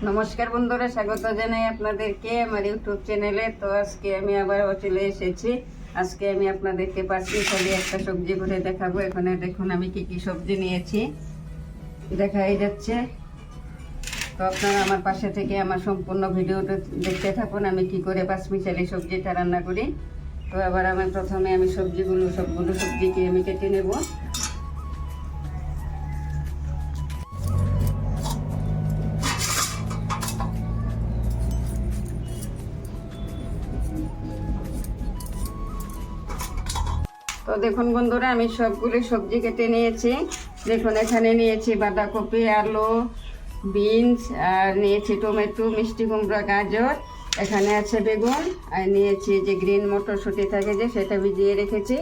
নমস্কার বন্ধুরা, স্বাগত জানাই আপনাদেরকে আমার ইউটিউব চ্যানেলে। তো আজকে আমি আবার চলে এসেছি। আজকে আমি আপনাদেরকে পাঁচমিশালি একটা সবজি করে দেখাবো। এখানে দেখুন আমি কি কি সবজি নিয়েছি, দেখাই যাচ্ছে। তো আপনারা আমার পাশে থেকে আমার সম্পূর্ণ ভিডিওটা দেখতে থাকুন, আমি কি করে পাঁচমিশালি সবজিটা রান্না করি। তো এবার প্রথমে আমি সবগুলো সবজিকে আমি কেটে নেব। তো দেখুন বন্ধুরা, আমি সবগুলো সবজি কেটে নিয়েছি। দেখুন এখানে নিয়েছি বাঁধাকপি, আলু, বিনস, আর নিয়েছি টমেটো, মিষ্টি কুমড়া, গাজর, এখানে আছে বেগুন, আর নিয়েছি যে গ্রিন মটরশুঁটি থাকে যে সেটা ভিজিয়ে রেখেছি।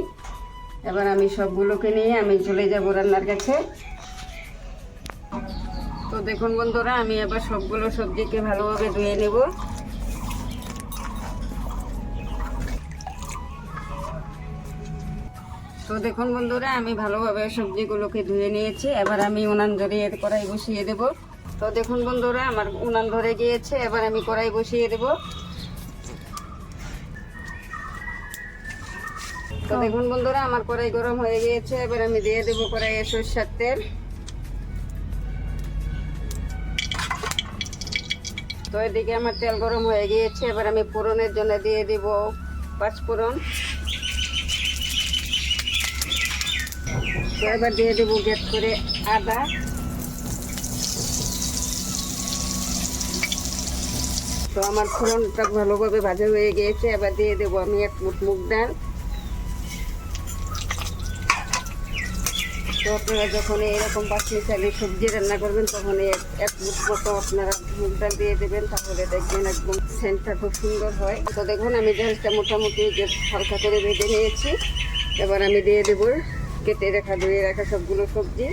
এবার আমি সবগুলোকে নিয়ে আমি চলে যাব রান্নার কাছে। তো দেখুন বন্ধুরা, আমি এবার সবগুলো সবজিকে ভালোভাবে ধুয়ে নেব। তো দেখুন বন্ধুরা, আমি ভালোভাবে সবজিগুলোকে ধুয়ে নিয়েছি। এবার আমি উনান ধরিয়ে কড়াই বসিয়ে দেব। তো দেখুন বন্ধুরা, আমার উনান ধরে গিয়েছে। এবার আমি কড়াই বসিয়ে দেব। তো দেখুন বন্ধুরা, আমার কড়াই গরম হয়ে গিয়েছে। এবার আমি দিয়ে দেব কড়াইয়ে সরষের তেল। তো এদিকে আমার তেল গরম হয়ে গিয়েছে। এবার আমি ফোড়নের জন্য দিয়ে দেব পাঁচফোড়ন। তো এবার দিয়ে দেবো গ্যাস করে আদা। তো আমার ফোড়নটা ভালোভাবে ভাজা হয়ে গিয়েছে। এবার দিয়ে দেবো আমি এক মুঠ মুগ ডাল। তো আপনারা যখন এরকম পাঁচমিশালি সবজি রান্না করবেন তখন এক মুঠ মতো আপনারা মুগ ডাল দিয়ে দেবেন, তাহলে দেখবেন একদম সেন্টটা খুব সুন্দর হয়। তো দেখুন আমি ডালটা মোটামুটি হালকা করে ভেজে নিয়েছি। এবার আমি দিয়ে দেবো কেটে রাখা ধুয়ে রাখা সবগুলো সবজি।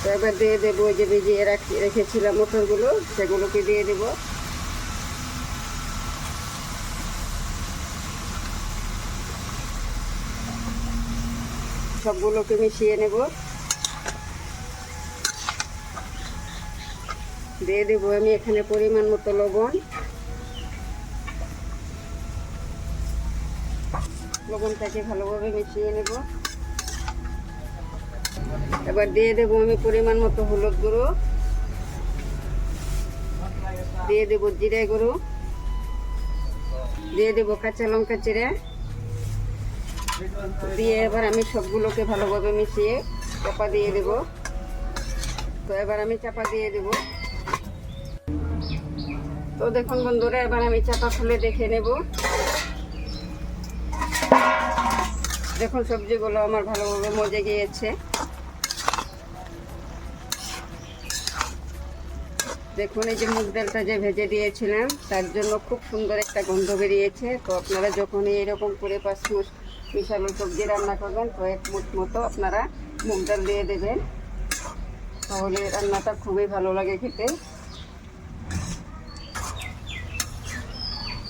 তো এবার দিয়ে দেবো যে ভিজিয়ে রেখেছিলাম মটরগুলো, সেগুলোকে দিয়ে দেবো। সবগুলোকে মিশিয়ে নেব। দিয়ে দেবো আমি এখানে পরিমাণ মতো লবণ। লবণটাকে ভালোভাবে মিশিয়ে নেব। এবার দিয়ে দেবো আমি পরিমাণ মতো হলুদ গুঁড়ো, দিয়ে দেবো জিরে গুঁড়ো, দিয়ে দেবো কাঁচা লঙ্কা চিড়ে দিয়ে এবার আমি সবগুলোকে ভালোভাবে মিশিয়ে চাপা দিয়ে দেব। তো এবার আমি চাপা দিয়ে দেব। তো দেখুন বন্ধুরা, এবার আমি চাপা খুলে দেখে নেব। দেখুন সবজিগুলো আমার ভালোভাবে মজে গিয়েছে। দেখুন এই যে মুগ ডালটা যে ভেজে দিয়েছিলাম তার জন্য খুব সুন্দর একটা গন্ধ বেরিয়েছে। তো আপনারা যখনই এরকম করে পাঁচমিশালি সবজি রান্না করবেন তো এক মুঠ মতো আপনারা মুগ ডাল দিয়ে দেবেন, তাহলে রান্নাটা খুবই ভালো লাগে খেতে।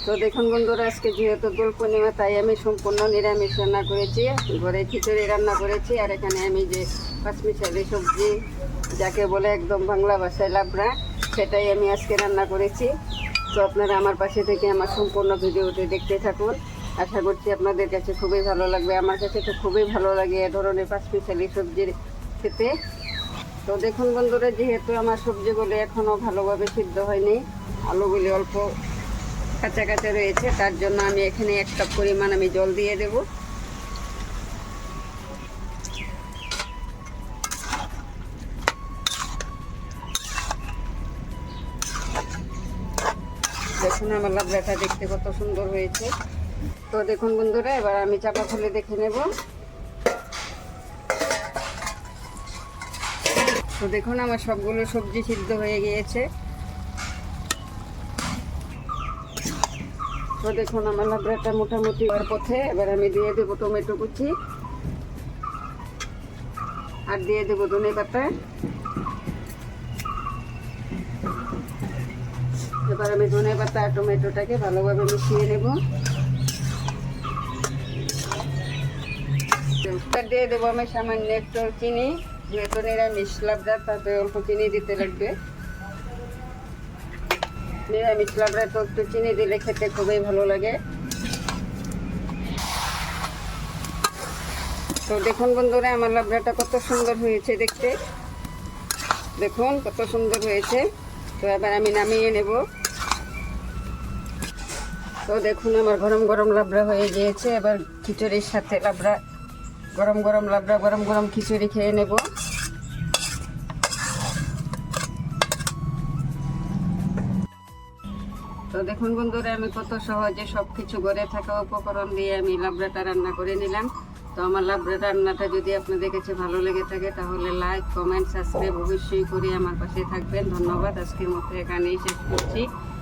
তো দেখুন বন্ধুরা, আজকে যেহেতু দোল পূর্ণিমা তাই আমি সম্পূর্ণ নিরামিষ রান্না করেছি। ঘরে খিচুড়ি রান্না করেছি, আর এখানে আমি যে পাঁচমিশালি সবজি যাকে বলে একদম বাংলা ভাষায় লাবড়া, সেটাই আমি আজকে রান্না করেছি। তো আপনারা আমার পাশে থেকে আমার সম্পূর্ণ ভিডিওটি দেখতে থাকুন। আশা করছি আপনাদের কাছে খুবই ভালো লাগবে। আমার কাছে তো খুবই ভালো লাগে এ ধরনের পাঁচমিশালি সবজির খেতে। তো দেখুন বন্ধুরা, যেহেতু আমার সবজিগুলো এখনও ভালোভাবে সিদ্ধ হয়নি, আলুগুলি অল্প কাঁচা কাঁচা রয়েছে, তার জন্য আমি এখানে 1 কাপ পরিমাণ আমি জল দিয়ে দেব। দেখুন আমার লাবড়াটা দেখতে কত সুন্দর হয়েছে। তো দেখুন বন্ধুরা, এবার আমি চাপা খুলে দেখে নেব। তো দেখুন আমার সবগুলো সবজি সিদ্ধ হয়ে গিয়েছে। তো দেখুন আমার লাবড়াটা মোটামুটি হওয়ার পথে। এবার আমি দিয়ে দেবো টমেটো কুচি, আর দিয়ে দেবো ধনেপাতা। এবার আমি ধনেপাতা আর টমেটোটাকে ভালোভাবে মিশিয়ে নেব। উস্তার দিয়ে দেবো আমি সামান্য একটু চিনি, যেহেতু নিরামিষ লাবড়া তাতে অল্প চিনি দিতে লাগবে। নিরামিষ লাবড়া তো একটু চিনি দিলে খেতে খুবই ভালো লাগে। তো দেখুন বন্ধুরা, আমার লাবড়াটা কত সুন্দর হয়েছে দেখতে, দেখুন কত সুন্দর হয়েছে। তো এবার আমি নামিয়ে নেব। তো দেখুন আমার গরম গরম লাবড়া হয়ে গিয়েছে। এবার খিচুড়ির সাথে লাবড়া, গরম গরম লাবড়া, গরম গরম খিচুড়ি খেয়ে নেব। তো দেখুন বন্ধুরা, আমি কত সহজে সব কিছু ঘরে থাকা উপকরণ দিয়ে আমি লাবড়াটা রান্না করে নিলাম। তো আমার লাবড়া রান্নাটা যদি আপনাদের কাছে ভালো লেগে থাকে তাহলে লাইক, কমেন্ট, সাবস্ক্রাইব অবশ্যই করে আমার পাশে থাকবেন। ধন্যবাদ। আজকের মতো এখানেই শেষ করছি।